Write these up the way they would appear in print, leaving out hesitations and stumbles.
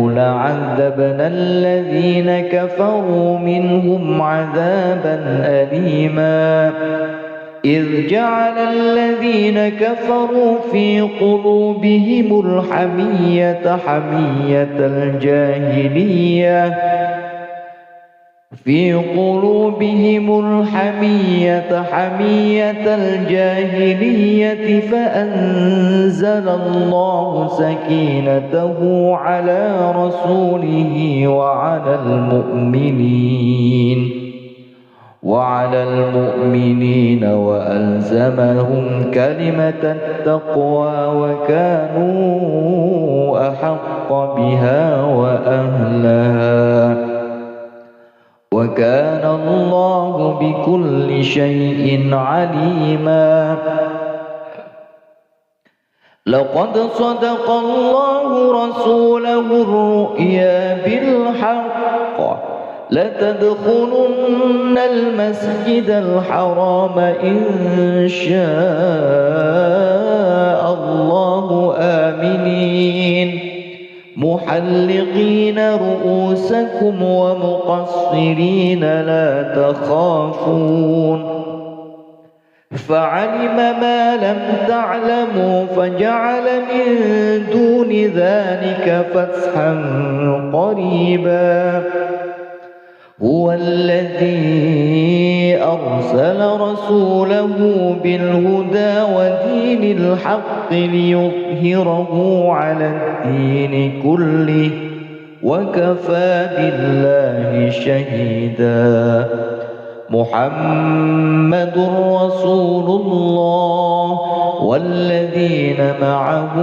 لعذبنا الذين كفروا منهم عذابا أليما إذ جعل الذين كفروا في قلوبهم الحمية حمية الجاهلية فأنزل الله سكينته على رسوله وعلى المؤمنين وألزمهم كلمة التقوى وكانوا أحق بها وأهلها وكان الله بكل شيء عليما. لقد صدق الله رسوله الرؤيا بالحق لتدخلن المسجد الحرام إن شاء الله آمنين محلقين رؤوسكم ومقصرين لا تخافون فعلم ما لم تعلموا فجعل من دون ذلك فتحا قريبا. هو الذي أرسل رسوله بالهدى ودين الحق ليظهره على الدين كله وكفى بالله شهيدا. محمد رسول الله والذين معه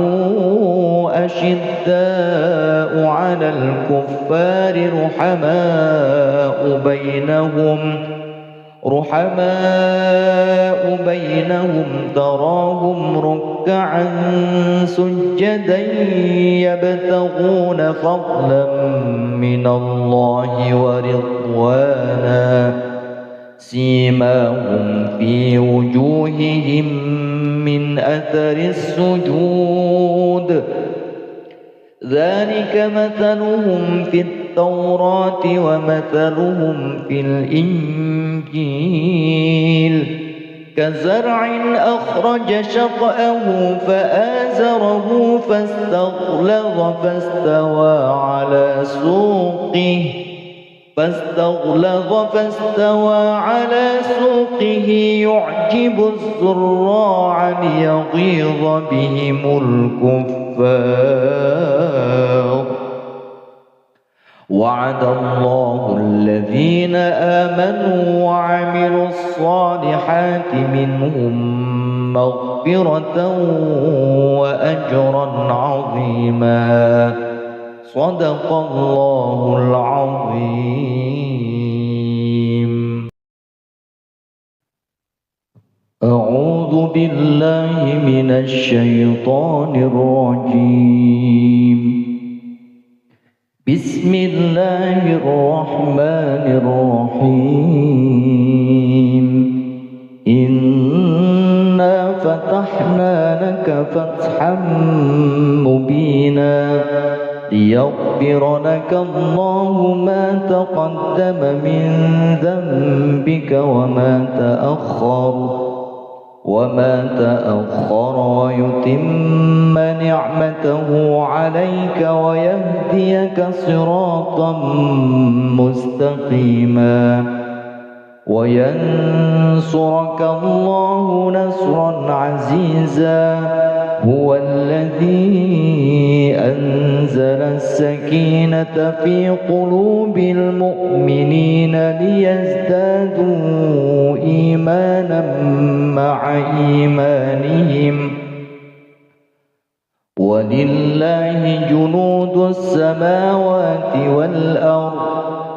أشداء على الكفار رحماء بينهم تراهم ركعا سجدا يبتغون فضلا من الله ورضوانا سيماهم في وجوههم من أثر السجود ذلك مثلهم في التوراة ومثلهم في الإنجيل كزرع أخرج شطأه فآزره فاستغلظ على سوقه يعجب الزراع ليغيظ بهم الكفار. وعد الله الذين آمنوا وعملوا الصالحات منهم مغفرة وأجرا عظيما. صدق الله العظيم. أعوذ بالله من الشيطان الرجيم. بسم الله الرحمن الرحيم. إنا فتحنا لك فتحا مبينا ليغفر لك الله ما تقدم من ذنبك وما تأخر ويتم نعمته عليك ويهديك صراطا مستقيما وينصرك الله نصرا عزيزا. هو الذي أنزل السكينة في قلوب المؤمنين ليزدادوا إيمانا مع إيمانهم ولله جنود السماوات والأرض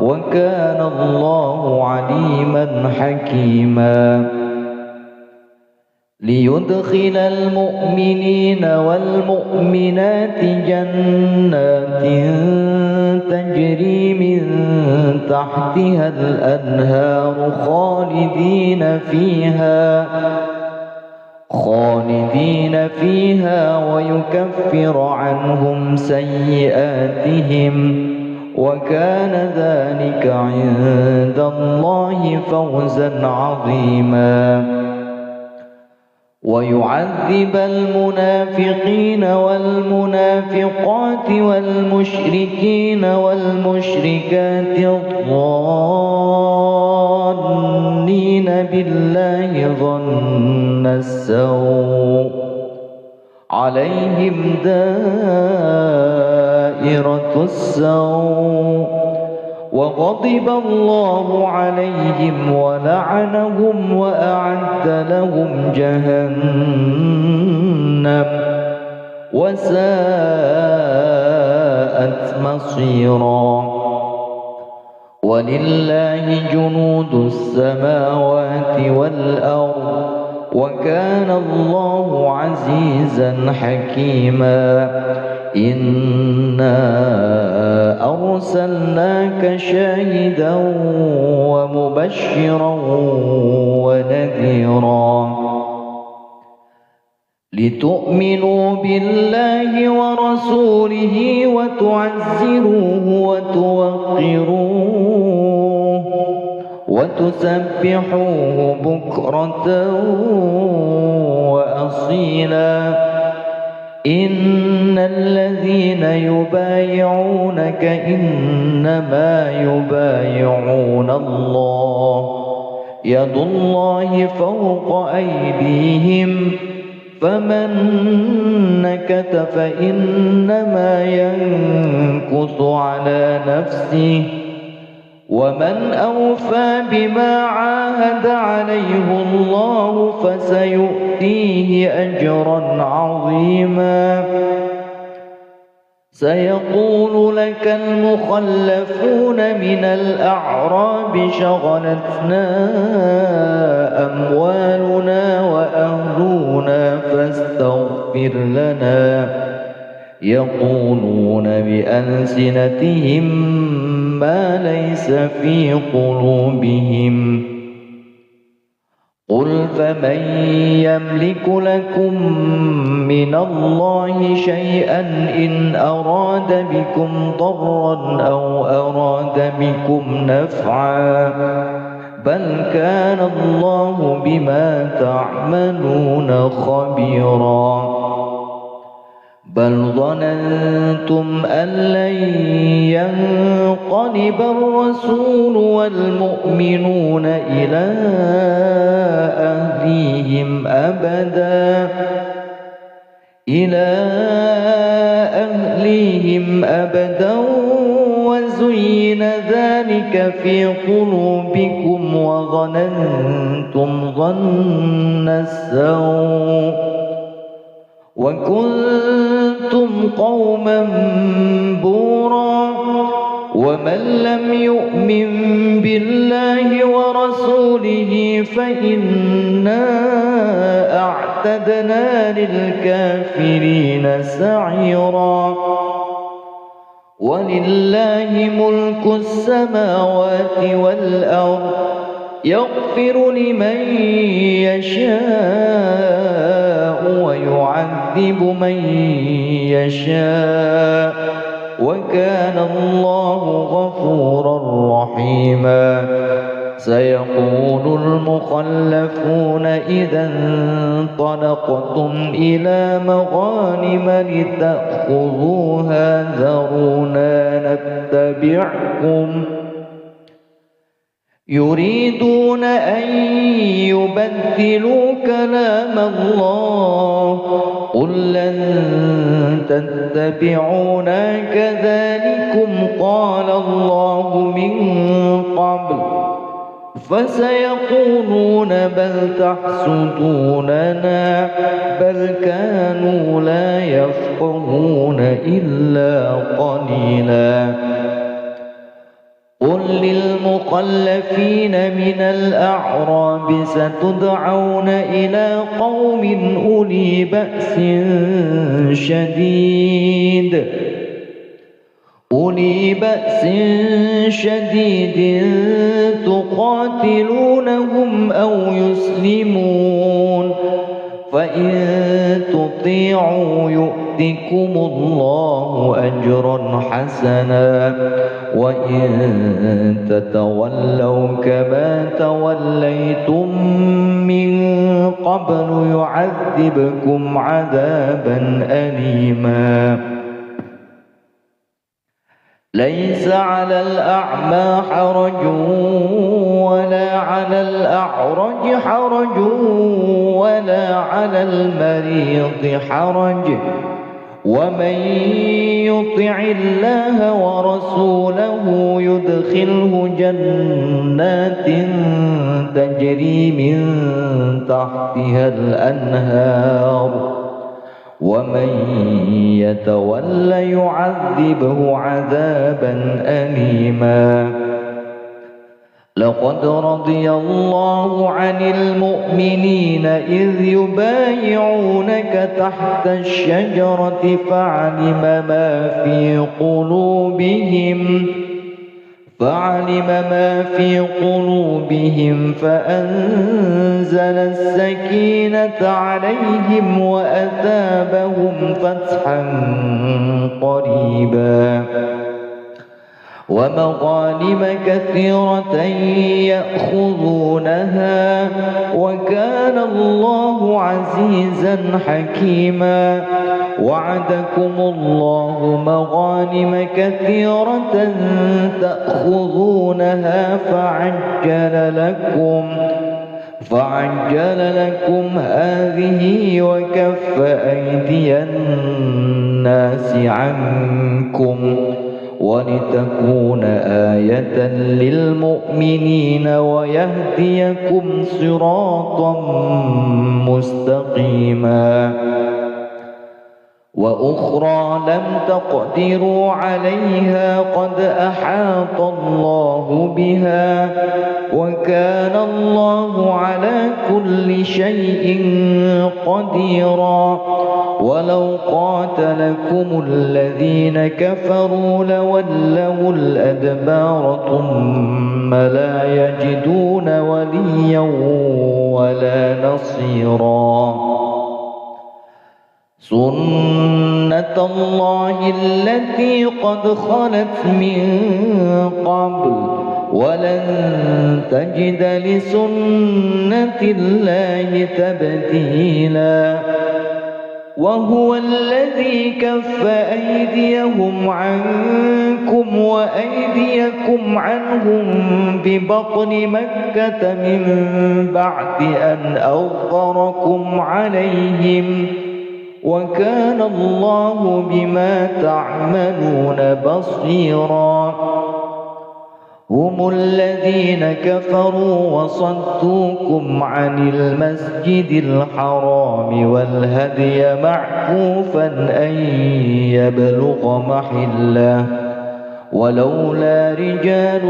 وكان الله عليما حكيما. ليدخل المؤمنين والمؤمنات جنات تجري من تحتها خالدين فيها ويكفر عنهم سيئاتهم وكان ذلك عند الله فوزا عظيما ويعذب المنافقين والمنافقات والمشركين والمشركات الظانين بالله ظن السوء عليهم دائرة السوء وغضب الله عليهم ولعنهم وأعد لهم جهنم وساءت مصيرا ولله جنود السماوات والأرض وكان الله عزيزا حكيما إنا أرسلناك شاهدا ومبشرا ونذيرا لتؤمنوا بالله ورسوله وتعزروه وتوقروه وتسبحوه بكرة وأصيلا إن الذين يبايعونك إنما يبايعون الله يد الله فوق أيديهم فمن نكث فإنما ينكث على نفسه ومن أوفى بما عاهد عليه الله فسيؤتيه أجرا عظيما سيقول لك المخلفون من الأعراب شغلتنا أموالنا وأهلنا فاستغفر لنا يقولون بألسنتهم ما ليس في قلوبهم قل فمن يملك لكم من الله شيئا إن أراد بكم ضرا أو أراد بكم نفعا بل كان الله بما تعملون خبيرا بل ظننتم أن لن ينقلب الرسول والمؤمنون إلى أهليهم أبدا وزين ذلك في قلوبكم وظننتم ظن السوء وكنتم قوما بورا ومن لم يؤمن بالله ورسوله فإنا أعتدنا للكافرين سعيرا ولله ملك السماوات والأرض يغفر لمن يشاء ويعذب من يشاء وكان الله غفورا رحيما سيقول المخلفون إذا انطلقتم إلى مغانم لتأخذوها ذرونا نتبعكم يريدون أن يبدلوا كلام الله قل لن تتبعونا كذلكم قال الله من قبل فسيقولون بل تحسدوننا بل كانوا لا يفقهون إلا قليلا قل للمخلفين من الأعراب ستدعون إلى قوم أولي بأس شديد تقاتلونهم أو يسلمون فإن وإن تطيعوا يؤتكم الله أجرا حسنا وإن تتولوا كما توليتم من قبل يعذبكم عذابا أليما ليس على الأعمى حرج ولا على الأعرج حرج ولا على المريض حرج ومن يطع الله ورسوله يدخله جنات تجري من تحتها الأنهار ومن يتول يعذبه عذابا أليما لقد رضي الله عن المؤمنين إذ يبايعونك تحت الشجرة فعلم ما في قلوبهم فأنزل السكينة عليهم وأثابهم فتحا قريبا ومغانم كثيرة يأخذونها وكان الله عزيزا حكيما وعدكم الله مغانم كثيرة تأخذونها فعجل لكم هذه وكف أيدي الناس عنكم ولتكون آية للمؤمنين ويهديكم صراطا مستقيما وأخرى لم تقدروا عليها قد أحاط الله بها وكان الله على كل شيء قديرا ولو قاتلكم الذين كفروا لولوا الأدبار ثم لا يجدون وليا ولا نصيرا سنة الله التي قد خلت من قبل ولن تجد لسنة الله تبديلا وهو الذي كف أيديهم عنكم وأيديكم عنهم ببطن مكة من بعد أن أظفركم عليهم وكان الله بما تعملون بصيرا هم الذين كفروا وصدوكم عن المسجد الحرام والهدي معكوفا أن يبلغ محله ولولا رجال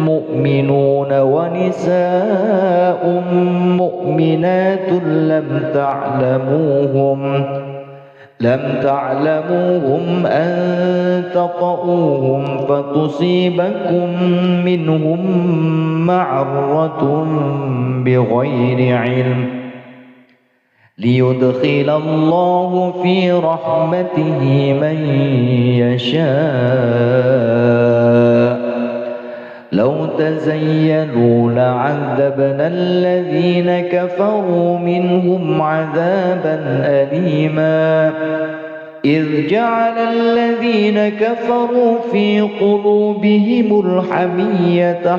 مؤمنون ونساء مؤمنات لم تعلموهم أن تطؤوهم فتصيبكم منهم معرة بغير علم ليدخل الله في رحمته من يشاء لو تزيلوا لعذبنا الذين كفروا منهم عذابا أليما إذ جعل الذين كفروا في قلوبهم الحمية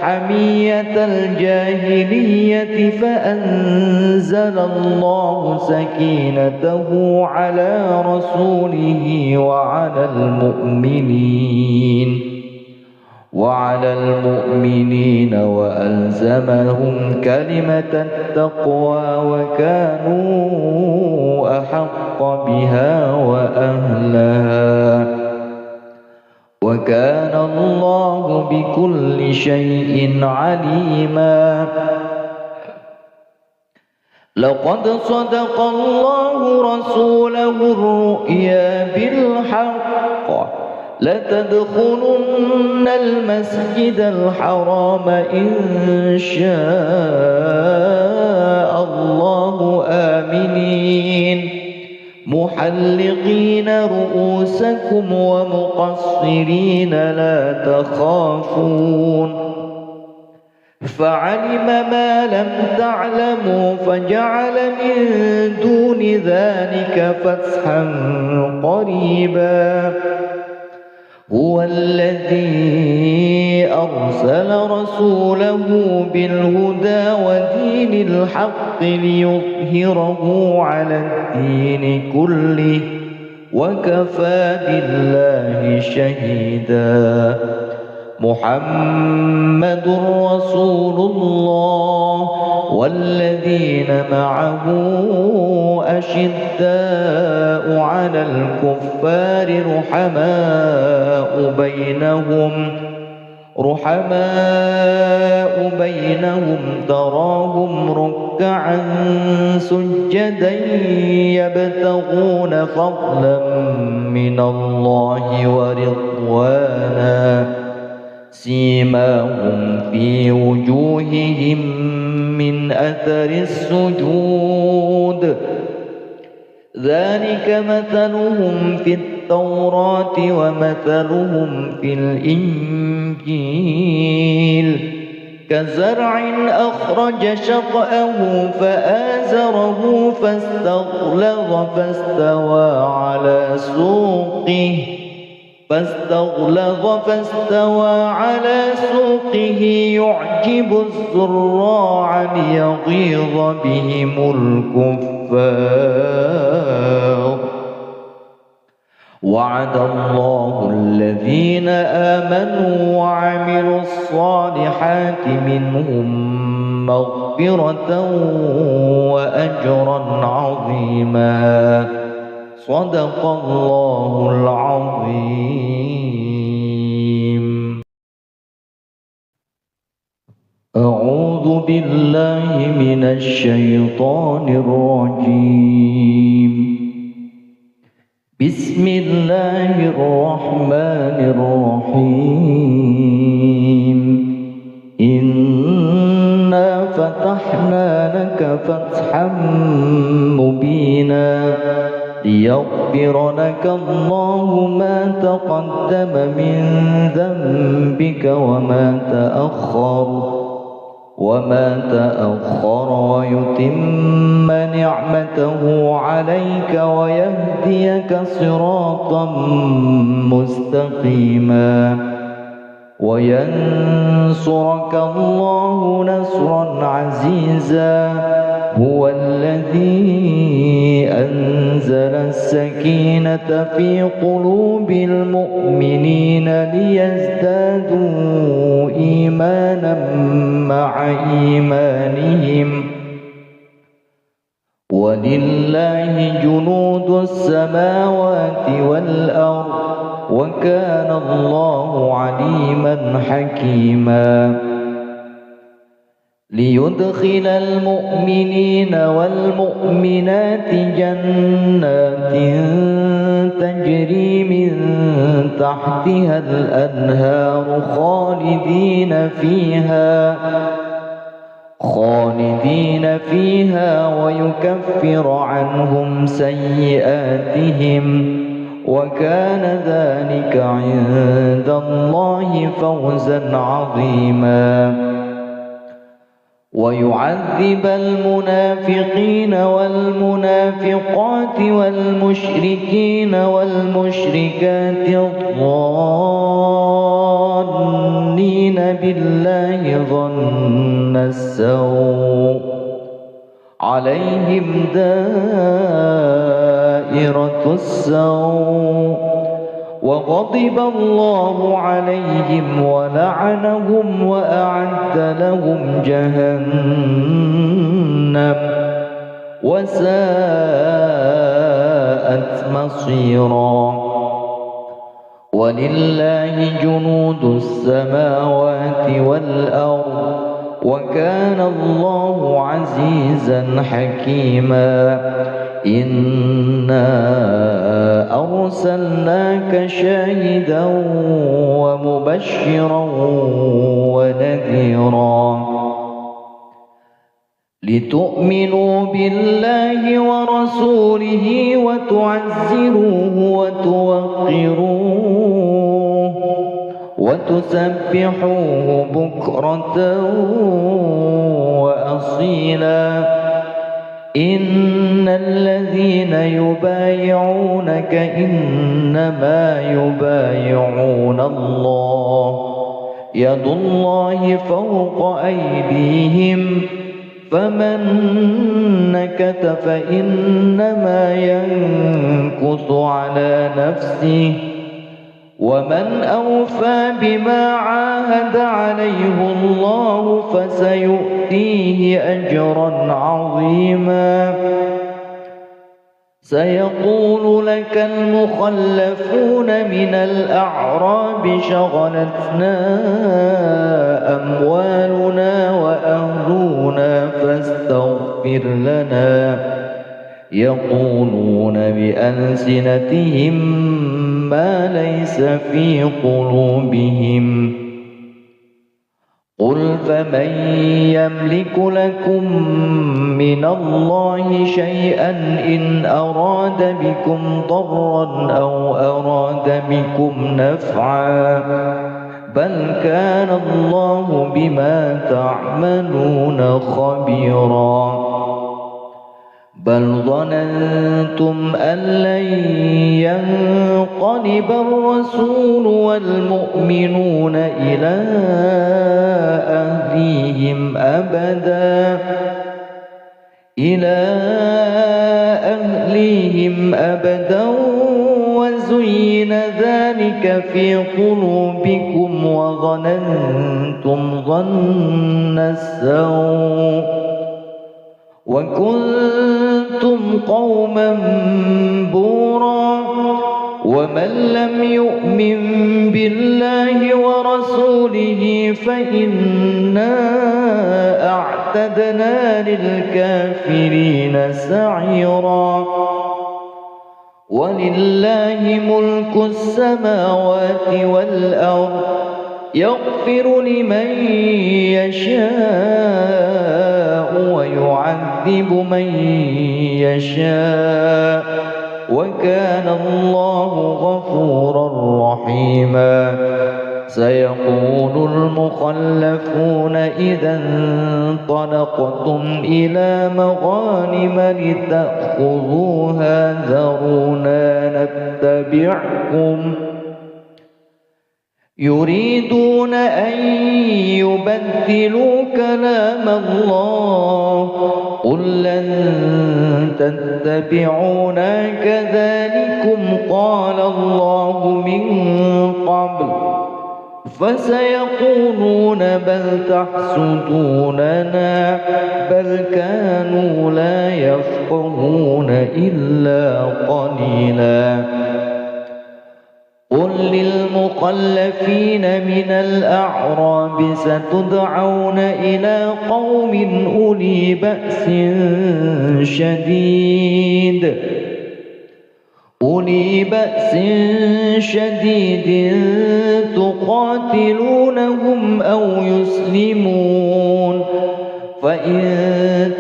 حمية الجاهلية فأنزل الله سكينته على رسوله وعلى المؤمنين وألزمهم كلمة التقوى وكانوا أحق بها وأهلها وكان الله بكل شيء عليما لقد صدق الله رسوله الرؤيا بالحق لتدخلن المسجد الحرام إن شاء الله آمنين محلقين رؤوسكم ومقصرين لا تخافون فعلم ما لم تعلموا فجعل من دون ذلك فتحا قريبا هو الذي أرسل رسوله بالهدى ودين الحق ليظهره على الدين كله وكفى بالله شهيدا محمد رسول الله والذين معه أشداء على الكفار رحماء بينهم تراهم ركعا سجدا يبتغون فضلا من الله ورضوانا سيماهم في وجوههم من أثر السجود ذلك مثلهم في التوراة ومثلهم في الإنجيل كزرع أخرج شطأه فآزره فاستغلظ فاستوى على سوقه يعجب الزراع ليغيظ بهم الكفار وعد الله الذين آمنوا وعملوا الصالحات منهم مغفرة وأجرا عظيما صدق الله العظيم. أعوذ بالله من الشيطان الرجيم. بسم الله الرحمن الرحيم. إنا فتحنا لك فتحا مبينا ليغفر لك الله ما تقدم من ذنبك وما تأخر ويتم نعمته عليك ويهديك صراطا مستقيما وينصرك الله نصرا عزيزا هو الذي أنزل السكينة في قلوب المؤمنين ليزدادوا إيمانا مع إيمانهم ولله جنود السماوات والأرض وكان الله عليما حكيما ليدخل المؤمنين والمؤمنات جنات تجري من تحتها الأنهار خالدين فيها ويكفر عنهم سيئاتهم وكان ذلك عند الله فوزا عظيما ويعذب المنافقين والمنافقات والمشركين والمشركات الظانين بالله ظن السوء عليهم دائرة السوء وغضب الله عليهم ولعنهم وأعد لهم جهنم وساءت مصيرا ولله جنود السماوات والأرض وكان الله عزيزا حكيما إنا أرسلناك شاهدا ومبشرا ونذيرا لتؤمنوا بالله ورسوله وتعزروه وتوقروه وتسبحوه بكرة وأصيلا إن الذين يبايعونك إنما يبايعون الله يد الله فوق أيديهم فمن نكث فإنما ينكث على نفسه ومن أوفى بما عاهد عليه الله فسيؤتيه أجرا عظيما سيقول لك المخلفون من الأعراب شغلتنا أموالنا وأهلنا فاستغفر لنا يقولون بألسنتهم ما ليس في قلوبهم قل فمن يملك لكم من الله شيئا إن أراد بكم ضرا أو أراد بكم نفعا بل كان الله بما تعملون خبيرا بل ظننتم أن لن ينقلب الرسول والمؤمنون إلى أهليهم أبدا وزين ذلك في قلوبكم وظننتم ظن السوء وكنتم قوما بورا ومن لم يؤمن بالله ورسوله فإنا أعتدنا للكافرين سعيرا ولله ملك السماوات والأرض يغفر لمن يشاء ويعذب من يشاء وكان الله غفورا رحيما سيقول المخلفون إذا انطلقتم إلى مغانم لتأخذوها ذرونا نتبعكم يريدون أن يبدلوا كلام الله قل لن تتبعونا كذلكم قال الله من قبل فسيقولون بل تحسدوننا بل كانوا لا يفقهون إلا قليلا قل للمخلفين من الأعراب ستدعون إلى قوم أولي بأس شديد تقاتلونهم أو يسلمون فإن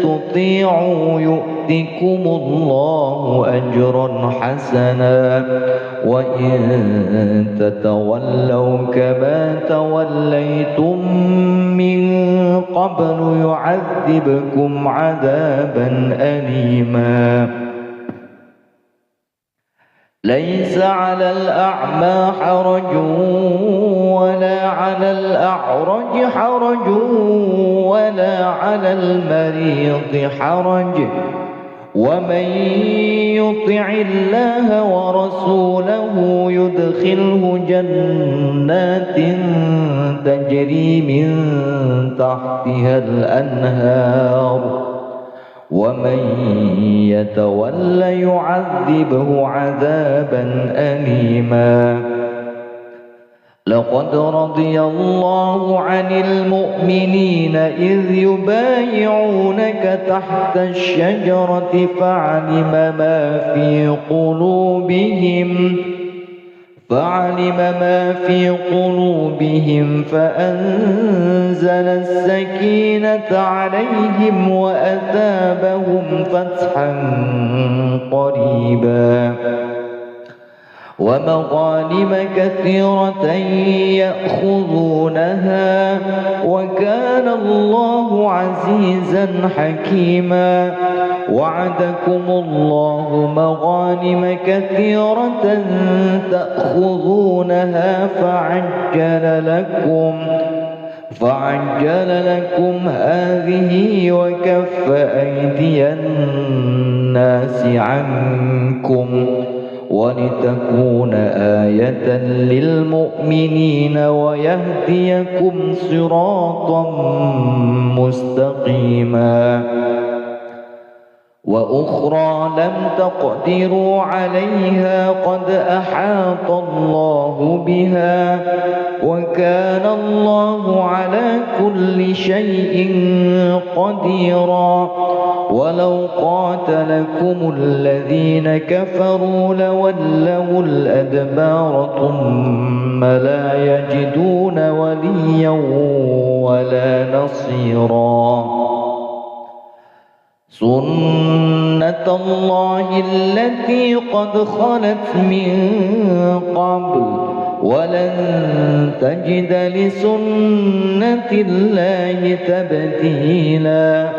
تطيعوا يؤتكم الله أجرا حسنا وإن تتولوا كما توليتم من قبل يعذبكم عذابا أليما ليس على الأعمى حرج ولا على الأعرج حرج ولا على المريض حرج ومن يطع الله ورسوله يدخله جنات تجري من تحتها الأنهار ومن يتول يعذبه عذابا أليما لقد رضي الله عن المؤمنين إذ يبايعونك تحت الشجرة فعلم ما في قلوبهم فأنزل السكينة عليهم وأثابهم فتحا قريبا ومغانم كثيرة يأخذونها وكان الله عزيزا حكيما. وعدكم الله مغانم كثيرة تأخذونها فعجل لكم هذه وكف أيدي الناس عنكم ولتكون آية للمؤمنين ويهديكم صراطا مستقيما. وأخرى لم تقدروا عليها قد أحاط الله بها وكان الله على كل شيء قديرا. ولو قاتلكم الذين كفروا لولوا الأدبار ثم لا يجدون وليا ولا نصيرا. سنة الله التي قد خلت من قبل ولن تجد لسنة الله تبديلا.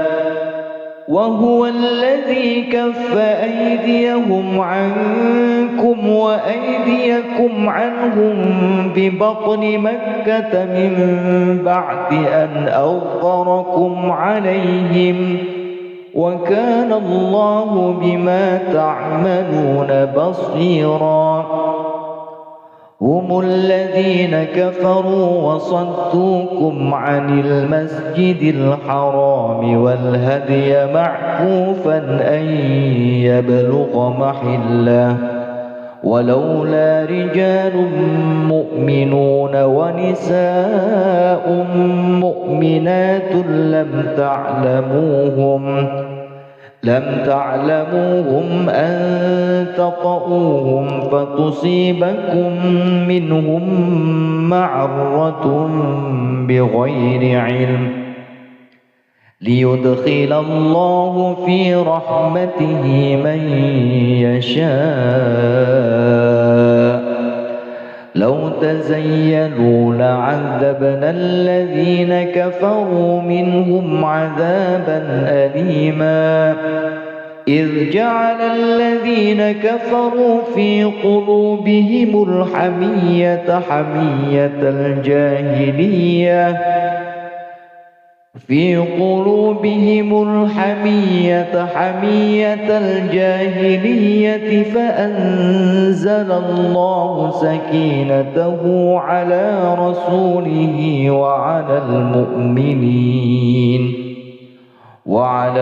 وهو الذي كف أيديهم عنكم وأيديكم عنهم ببطن مكة من بعد أن أظفركم عليهم وكان الله بما تعملون بصيرا. هم الذين كفروا وصدوكم عن المسجد الحرام والهدي معكوفا أن يبلغ محله ولولا رجال مؤمنون ونساء مؤمنات لم تعلموهم أن تطؤوهم فتصيبكم منهم معرة بغير علم ليدخل الله في رحمته من يشاء. لو تزيلوا لعذبنا الذين كفروا منهم عذابا أليما. إذ جعل الذين كفروا في قلوبهم الحمية حمية الجاهلية فأنزل الله سكينته على رسوله وعلى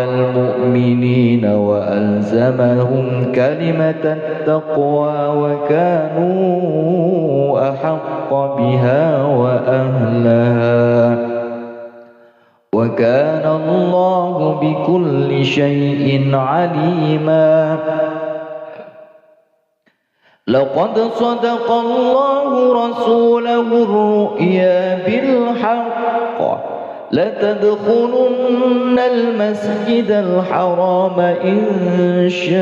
المؤمنين وألزمهم كلمة التقوى وكانوا أحق بها وأهلها وكان الله بكل شيء عليما. لقد صدق الله رسوله الرؤيا بالحق لتدخلن المسجد الحرام إن شاء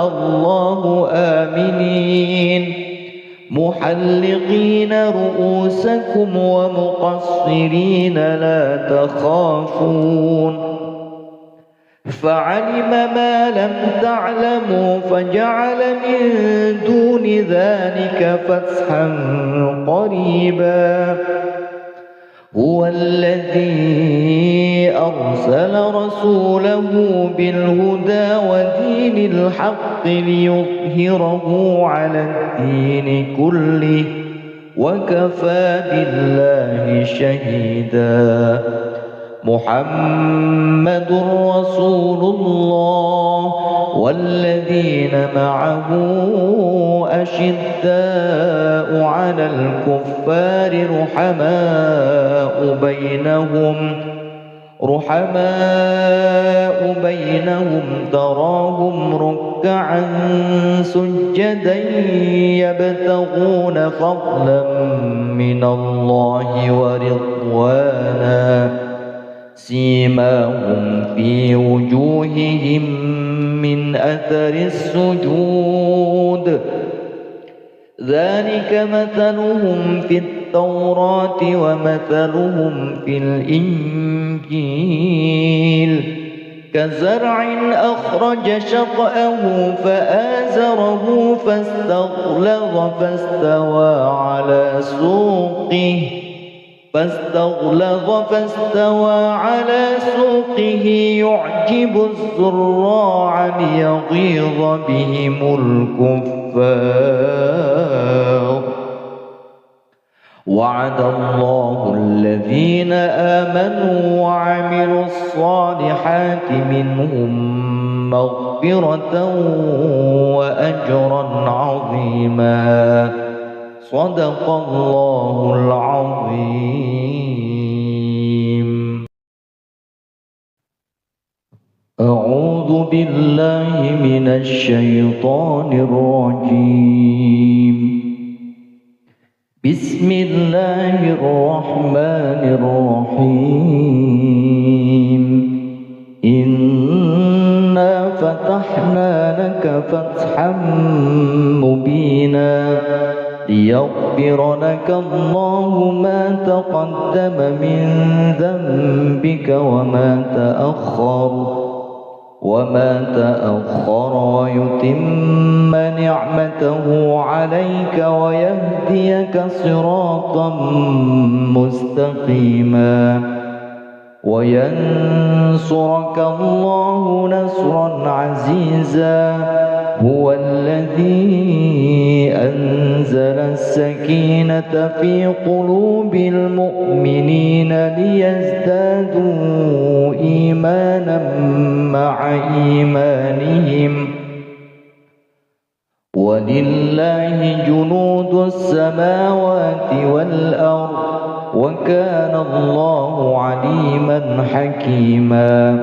الله آمنين محلقين رؤوسكم ومقصرين لا تخافون فعلم ما لم تعلموا فجعل من دون ذلك فتحا قريبا. هو الذي أرسل رسوله بالهدى ودين الحق ليظهره على الدين كله وكفى بالله شهيدا. محمد رسول الله والذين معه أشداء على الكفار رحماء بينهم تراهم ركعا سجدا يبتغون فضلا من الله ورضوانا سيماهم في وجوههم من أثر السجود ذلك مثلهم في التوراة ومثلهم في الإنجيل كزرع أخرج شطأه فآزره فاستغلظ فاستوى على سوقه يعجب الزراع ليغيظ بهم الكفار وعد الله الذين آمنوا وعملوا الصالحات منهم مغفرة وأجرا عظيما صدق الله العظيم. أعوذ بالله من الشيطان الرجيم. بسم الله الرحمن الرحيم. إنا فتحنا لك فتحا مبينا ليغفر لك الله ما تقدم من ذنبك وما تأخر ويتم نعمته عليك ويهديك صراطا مستقيما وينصرك الله نصرا عزيزا هو الذي أنزل السكينة في قلوب المؤمنين ليزدادوا إيمانا مع إيمانهم ولله جنود السماوات والأرض وكان الله عليما حكيما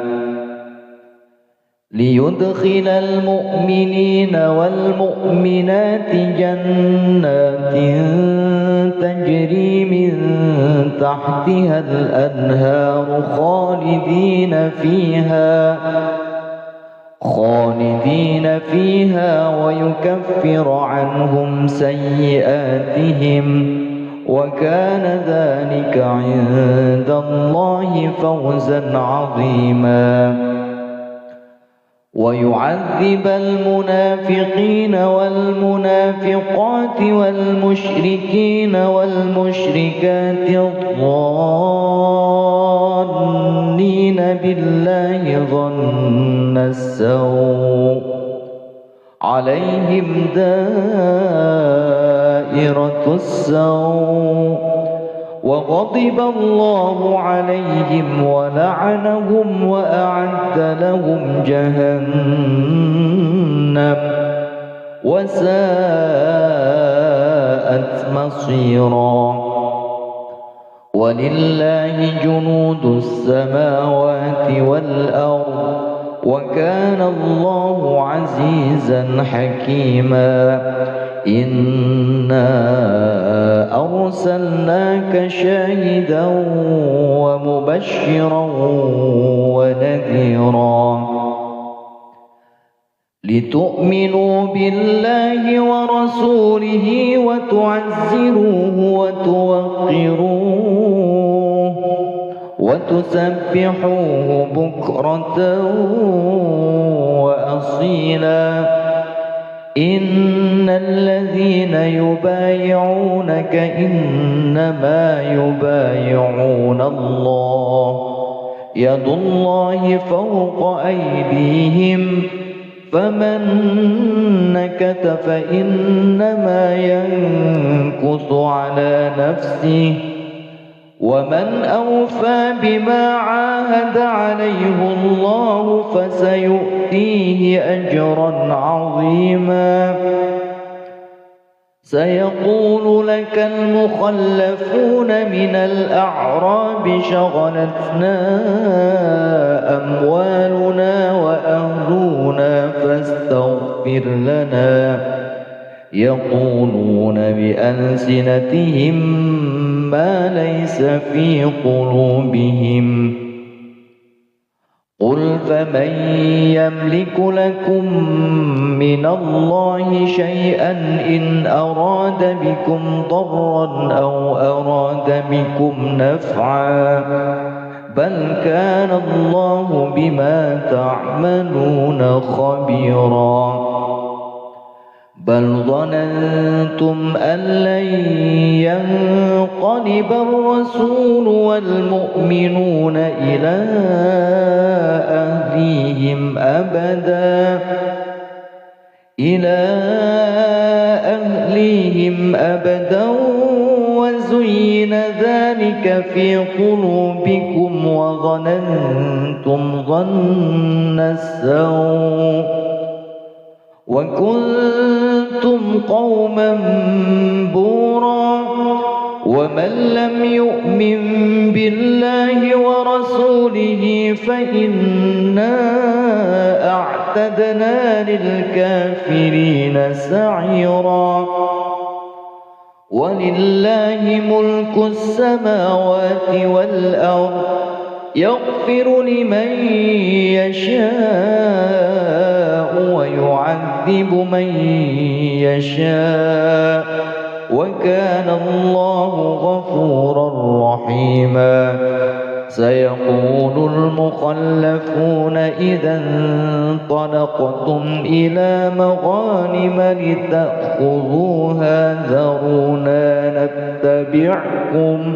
ليدخل المؤمنين والمؤمنات جنات تجري من تحتها الأنهار خالدين فيها ويكفر عنهم سيئاتهم وكان ذلك عند الله فوزا عظيما ويعذب المنافقين والمنافقات والمشركين والمشركات الظانين بالله ظن السوء عليهم دائرة السوء وغضب الله عليهم ولعنهم وأعد لهم جهنم وساءت مصيرا ولله جنود السماوات والأرض وكان الله عزيزا حكيما إنا أرسلناك شاهدا ومبشرا ونذيرا لتؤمنوا بالله ورسوله وتعزروه وتوقروه وتسبحوه بكرة وأصيلا إن الذين يبايعونك إنما يبايعون الله يد الله فوق أيديهم فمن نكث فإنما ينكث على نفسه ومن أوفى بما عاهد عليه الله فسيؤتيه أجرا عظيما سيقول لك المخلفون من الأعراب شغلتنا أموالنا وأهلنا فاستغفر لنا يقولون بألسنتهم ما ليس في قلوبهم قل فمن يملك لكم من الله شيئا إن أراد بكم ضرا أو أراد بكم نفعا بل كان الله بما تعملون خبيرا بل ظننتم أن لن ينقلب الرسول والمؤمنون إلى أهليهم أبدا وزين ذلك في قلوبكم وظننتم ظن السوء وكنتم قوما بورا ومن لم يؤمن بالله ورسوله فإنا أعتدنا للكافرين سعيرا ولله ملك السماوات والأرض يغفر لمن يشاء ويعذب من يشاء وكان الله غفورا رحيما سيقول المخلفون إذا انطلقتم إلى مغانم لتأخذوها ذرونا نتبعكم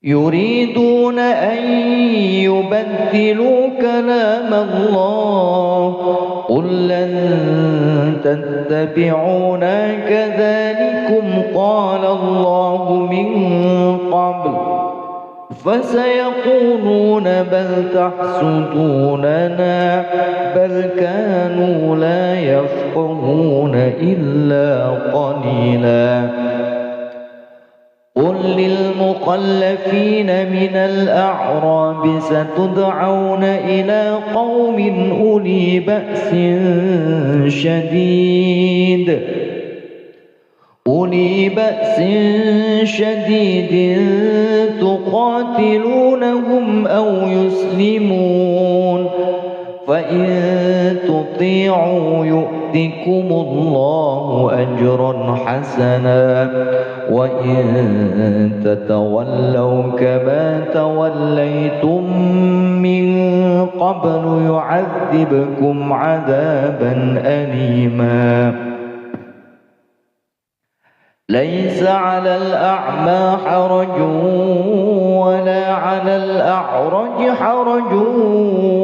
يريدون أن يبدلوا كلام الله قل لن تتبعونا كذلكم قال الله من قبل فسيقولون بل تحسدوننا بل كانوا لا يفقهون إلا قليلا قل للمخلفين من الأعراب ستدعون إلى قوم أولي بأس شديد تقاتلونهم أو يسلمون فإن تطيعوا يؤتكم الله أجرا حسنا وإن تتولوا كما توليتم من قبل يعذبكم عذابا أليما ليس على الأعمى حرج ولا على الأعرج حرج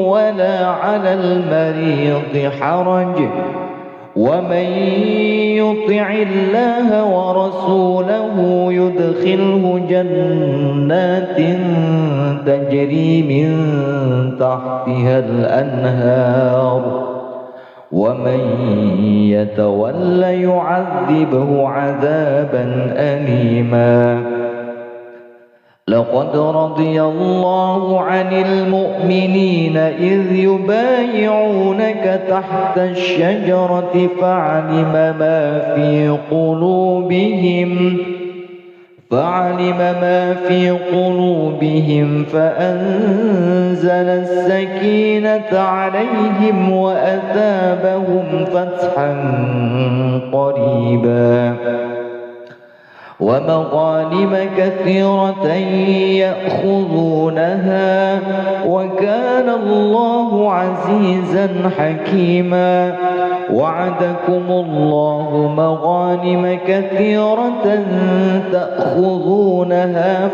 ولا على المريض حرج ومن يطع الله ورسوله يدخله جنات تجري من تحتها الأنهار ومن يتول يعذبه عذابا أليما لقد رضي الله عن المؤمنين إذ يبايعونك تحت الشجرة فعلم ما في قلوبهم فأنزل السكينة عليهم وأثابهم فتحا قريبا ومغانم كثيرة يأخذونها وكان الله عزيزا حكيما وعدكم الله مغانم كثيرة تأخذونها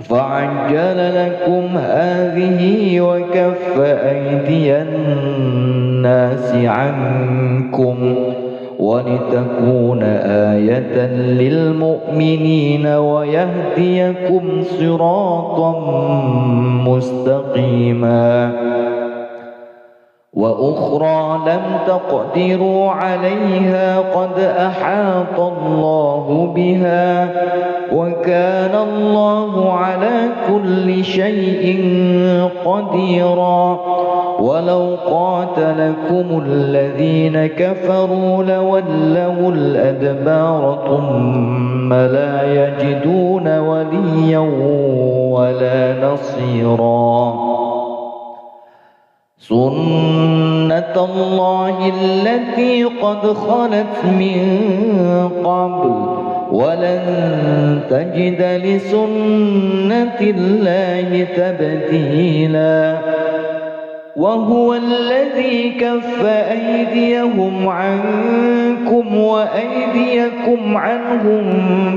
فعجل لكم هذه وكف أيدي الناس عنكم ولتكون آية للمؤمنين ويهديكم صراطا مستقيما وأخرى لم تقدروا عليها قد أحاط الله بها وكان الله على كل شيء قديرا ولو قاتلكم الذين كفروا لولوا الأدبار ثم لا يجدون وليا ولا نصيرا سنة الله التي قد خلت من قبل ولن تجد لسنة الله تبديلا وهو الذي كف أيديهم عنكم وأيديكم عنهم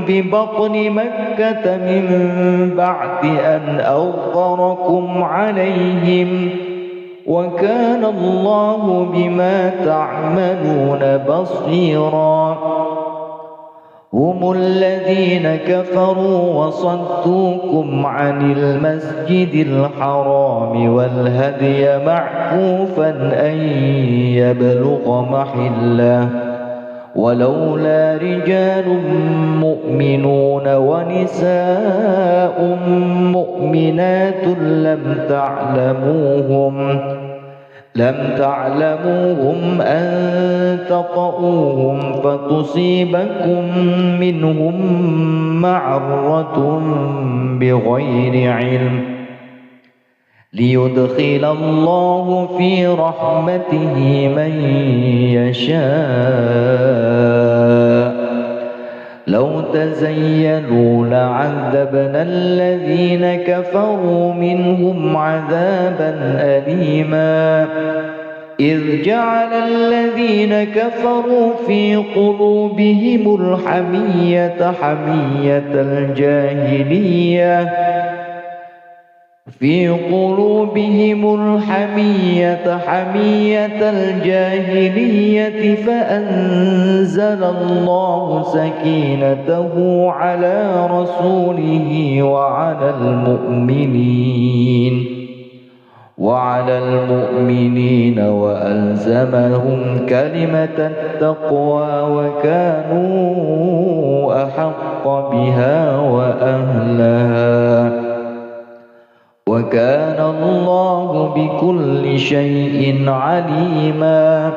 ببطن مكة من بعد أن أظفركم عليهم وكان الله بما تعملون بصيرا هم الذين كفروا وصدوكم عن المسجد الحرام والهدي معكوفا أن يبلغ محله ولولا رجال مؤمنون ونساء مؤمنات لم تعلموهم أن تطؤوهم فتصيبكم منهم معرة بغير علم ليدخل الله في رحمته من يشاء لو تزيلوا لعذبنا الذين كفروا منهم عذابا أليما إذ جعل الذين كفروا في قلوبهم الحمية حمية الجاهلية فأنزل الله سكينته على رسوله وعلى المؤمنين وألزمهم كلمة التقوى وكانوا أحق بها وأهلها وكان الله بكل شيء عليما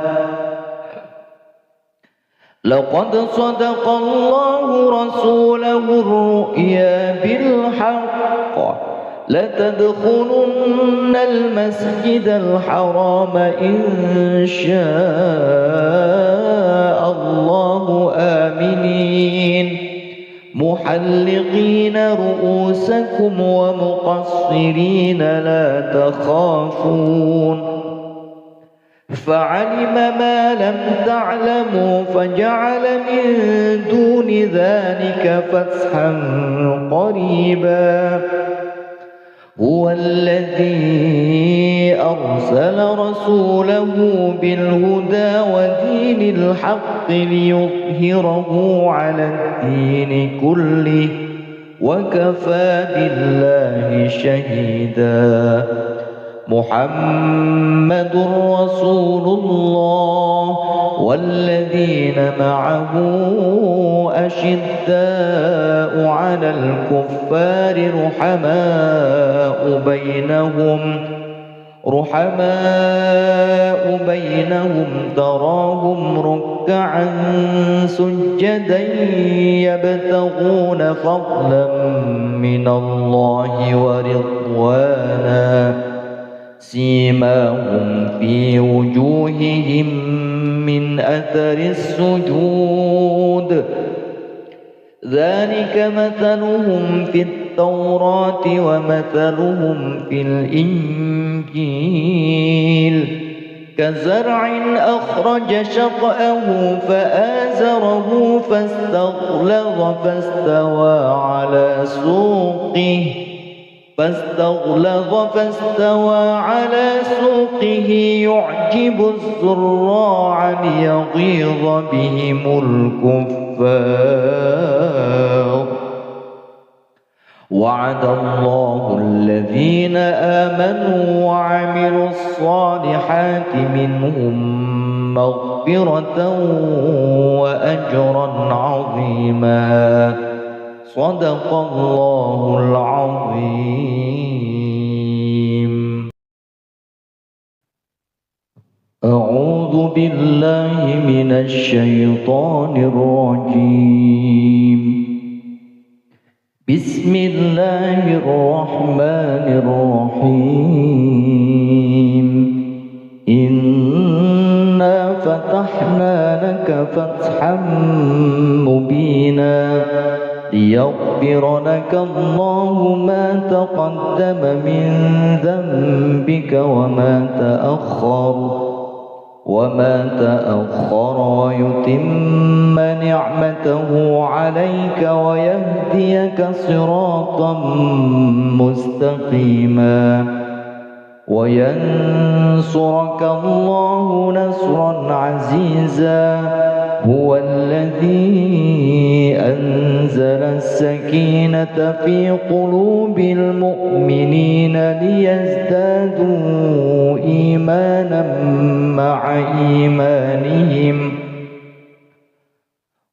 لقد صدق الله رسوله الرؤيا بالحق لتدخلن المسجد الحرام إن شاء الله آمنين محلقين رؤوسكم ومقصرين لا تخافون فعلم ما لم تعلموا فجعل من دون ذلك فتحا قريبا هو الذي أرسل رسوله بالهدى ودين الحق ليظهره على الدين كله وكفى بالله شهيدا محمد رسول الله والذين معه أشداء على الكفار رحماء بينهم تراهم ركعا سجدا يبتغون فضلا من الله ورضوانا سيماهم في وجوههم من أثر السجود ذلك مثلهم في التوراة ومثلهم في الإنجيل كزرع أخرج شطأه فآزره فاستغلظ على سوقه يعجب الزراع ليغيظ بهم الكفار وعد الله الذين آمنوا وعملوا الصالحات منهم مغفرة وأجرا عظيما. صدق الله العظيم. أعوذ بالله من الشيطان الرجيم. بسم الله الرحمن الرحيم. إنا فتحنا لك فتحا مبينا ليغفر لك الله ما تقدم من ذنبك وما تأخر ويتم نعمته عليك ويهديك صراطا مستقيما وينصرك الله نصرا عزيزا. هو الذي أنزل السكينة في قلوب المؤمنين ليزدادوا إيمانا مع إيمانهم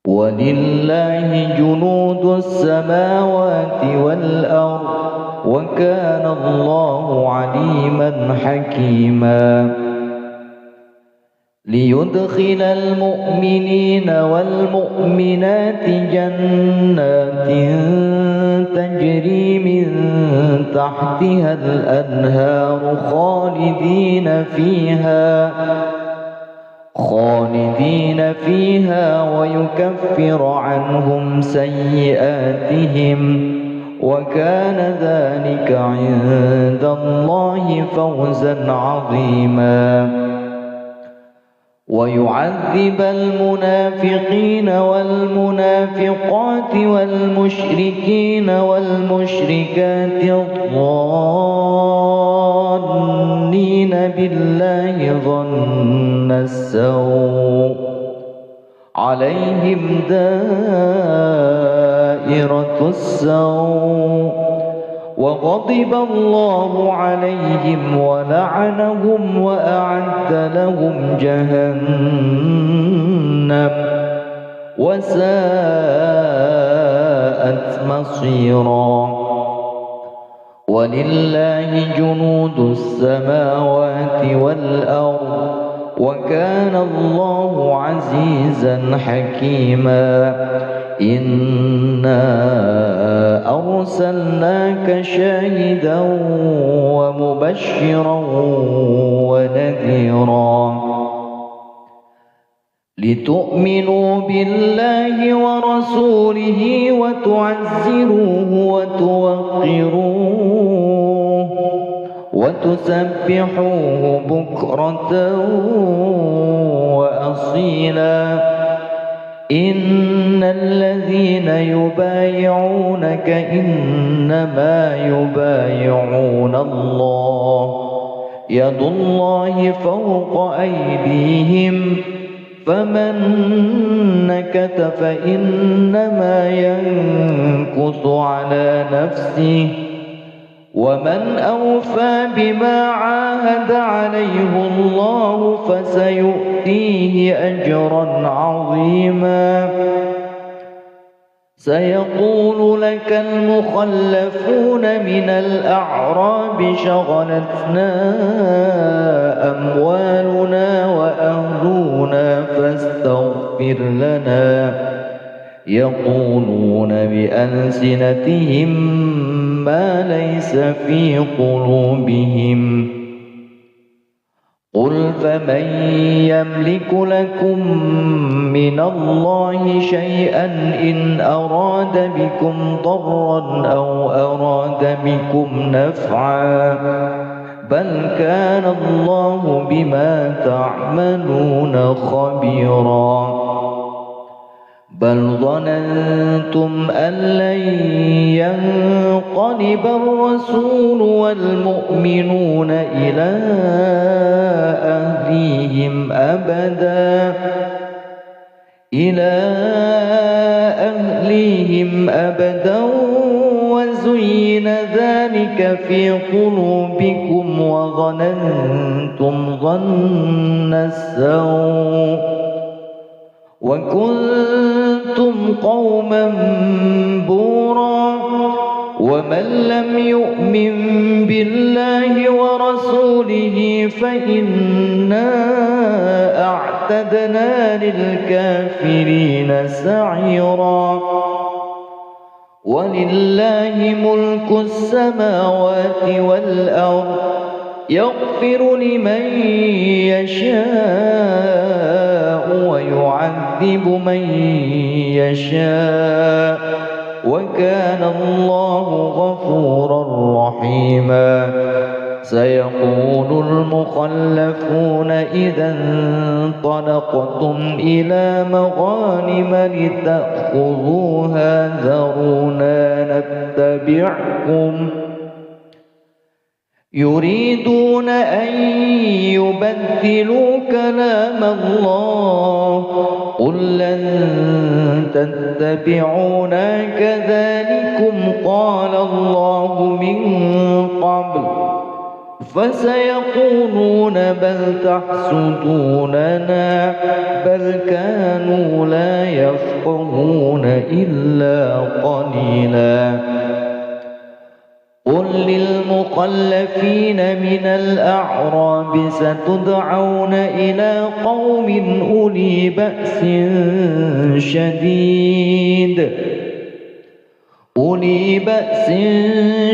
ولله جنود السماوات والأرض وكان الله عليما حكيما. ليدخل المؤمنين والمؤمنات جنات تجري من تحتها الأنهار خالدين فيها ويكفر عنهم سيئاتهم وكان ذلك عند الله فوزا عظيما. ويعذب المنافقين والمنافقات والمشركين والمشركات الظانين بالله ظن السوء عليهم دائرة السوء وغضب الله عليهم ولعنهم وأعد لهم جهنم وساءت مصيرا. ولله جنود السماوات والأرض وكان الله عزيزا حكيما. إنا أرسلناك شاهدا ومبشرا ونذيرا لتؤمنوا بالله ورسوله وتعزروه وتوقروه وتسبحوه بكرة وأصيلا. إن الذين يبايعونك إنما يبايعون الله يد الله فوق أيديهم فمن نكث فإنما ينكث على نفسه ومن أوفى بما عاهد عليه الله فسيؤتيه أجرا عظيما. سيقول لك المخلفون من الأعراب شغلتنا أموالنا وأهلنا فاستغفر لنا يقولون بألسنتهم ما ليس في قلوبهم قل فمن يملك لكم من الله شيئا إن أراد بكم ضرا أو أراد بكم نفعا بل كان الله بما تعملون خبيرا. بل ظننتم أن لن ينقلب الرسول والمؤمنون إلى أهليهم أبدا وزين ذلك ذلك في قلوبكم وظننتم ظن السوء وكنتم قوما بورا ومن لم يؤمن بالله ورسوله فإنا أعتدنا للكافرين سعيرا ولله ملك السماوات والأرض يغفر لمن يشاء ويعذب من يشاء وكان الله غفورا رحيما سيقول المخلفون إذا انطلقتم إلى مغانم لتأخذوها ذرونا نتبعكم يريدون أن يبدلوا كلام الله قل لن تتبعونا كذلكم قال الله من قبل فسيقولون بل تحسدوننا بل كانوا لا يفقهون إلا قليلا قل للمخلفين من الأعراب ستدعون إلى قوم أولي بأس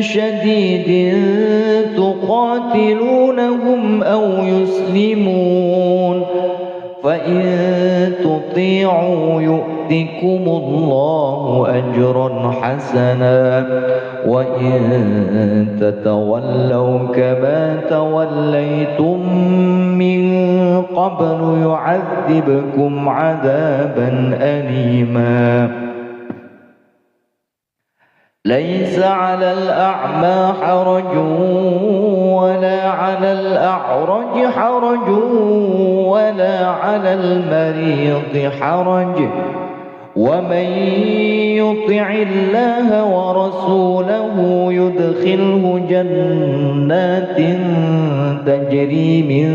شديد تقاتلونهم أو يسلمون فإن تطيعوا يؤتكم الله أجرا حسنا وإن تتولوا كما توليتم من قبل يعذبكم عذابا أليما ليس على الأعمى حرج ولا على الأعرج حرج ولا على المريض حرج ومن يطع الله ورسوله يدخله جنات تجري من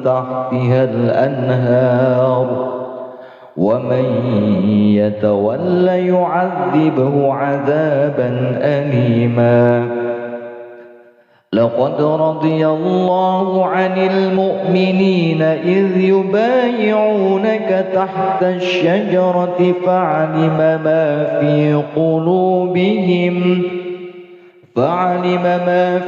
تحتها الأنهار ومن يتول يعذبه عذابا أليما لقد رضي الله عن المؤمنين إذ يبايعونك تحت الشجرة فعلم ما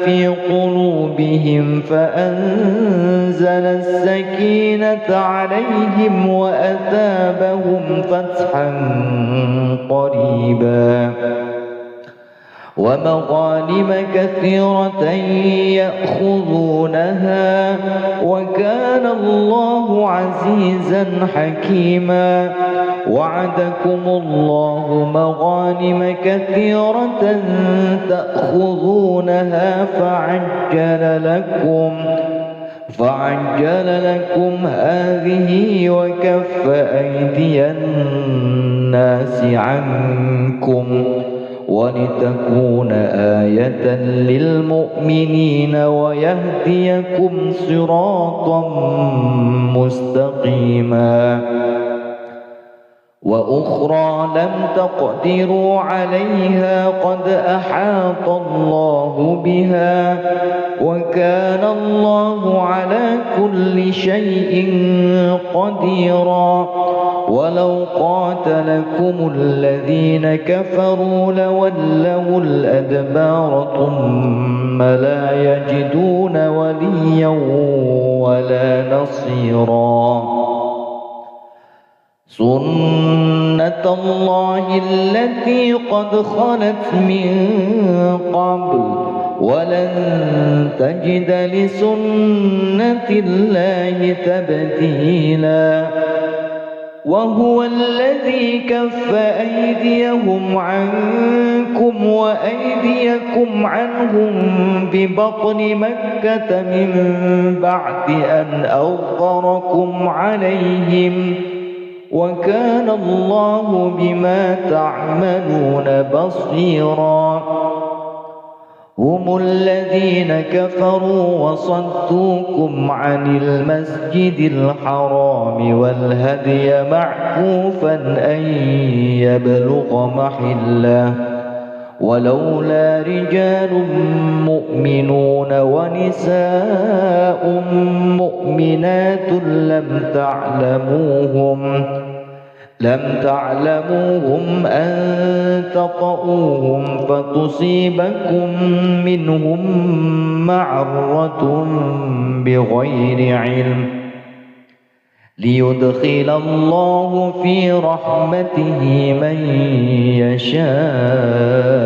في قلوبهم فأنزل السكينة عليهم وأثابهم فتحا قريبا ومغانم كثيرة يأخذونها وكان الله عزيزا حكيما وعدكم الله مغانم كثيرة تأخذونها فعجل لكم هذه وكف أيدي الناس عنكم ولتكون آية للمؤمنين ويهديكم صراطا مستقيما وأخرى لم تقدروا عليها قد أحاط الله بها وكان الله على كل شيء قديرا ولو قاتلكم الذين كفروا لولوا الأدبار ثم لا يجدون وليا ولا نصيرا سنة الله التي قد خلت من قبل ولن تجد لسنة الله تبديلا وهو الذي كف أيديهم عنكم وأيديكم عنهم ببطن مكة من بعد أن أظفركم عليهم وكان الله بما تعملون بصيرا هم الذين كفروا وصدوكم عن المسجد الحرام والهدي معكوفا أن يبلغ محله ولولا رجال مؤمنون ونساء مؤمنات لم تعلموهم أن تطؤوهم فتصيبكم منهم معرة بغير علم ليدخل الله في رحمته من يشاء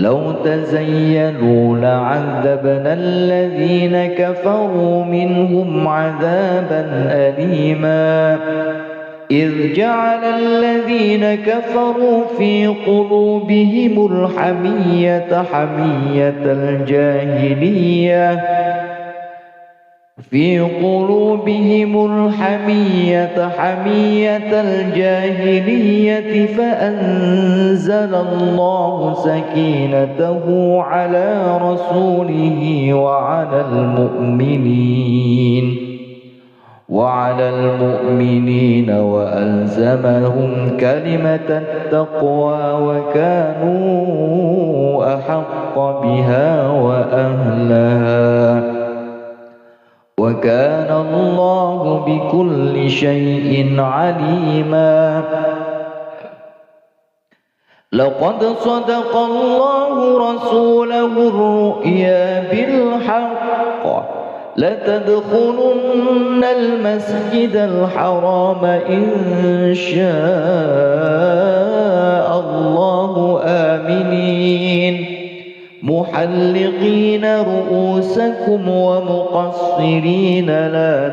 لو تزيلوا لعذبنا الذين كفروا منهم عذابا أليما إذ جعل الذين كفروا في قلوبهم الحمية حمية الجاهلية فأنزل الله سكينته على رسوله وعلى المؤمنين وألزمهم كلمة التقوى وكانوا أحق بها وأهلها وكان الله بكل شيء عليما. لقد صدق الله رسوله الرؤيا بالحق لتدخلن المسجد الحرام إن شاء الله آمنين محلقين رؤوسكم ومقصرين لا